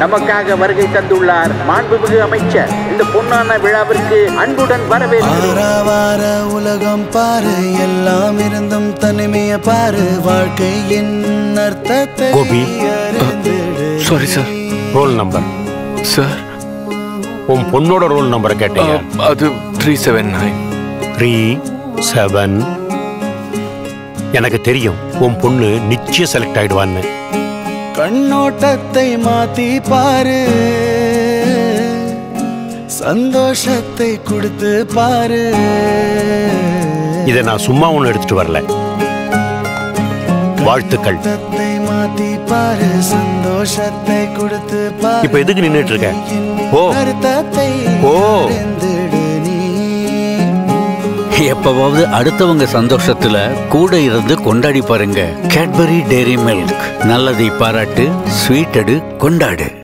நமக்காக வருகை தந்துள்ளார் மாண்புமிகு அமைச்சர். இந்த பொன்னான விழாவிற்கு அன்புடன் வரவேற்கிறோம். உலகம் பாரு, எல்லாம் இருந்தும் தனிமைய பாரு, வாழ்க்கையின் அர்த்தத்தை. Sorry sir. Roll number sir. உன் பொண்ணோட ரோல் நம்பரை கேட்டீங்க. அது 379. 37. எனக்கு தெரியும் உன் பொண்ணு நிச்சயம் செலக்ட் ஆயிடுவான்னு. கண்ணோட்டத்தை மாத்தி பாரு, சந்தோஷத்தை கொடுத்து பாரு. இதை நான் சும்மா ஒன்று எடுத்துட்டு வரல. வாழ்த்துக்கள். மாத்தி பாரு, சந்தோஷத்தை கொடுத்து பாரு. இப்ப எதுக்கு நின்னுட்டு இருக்க? ஓ ஓ, எப்பவாவது அடுத்தவங்க சந்தோஷத்துல கூட இருந்து கொண்டாடி பாருங்க. Cadbury dairy milk. நல்லதை பாராட்டு, ஸ்வீட் எடு, கொண்டாடு.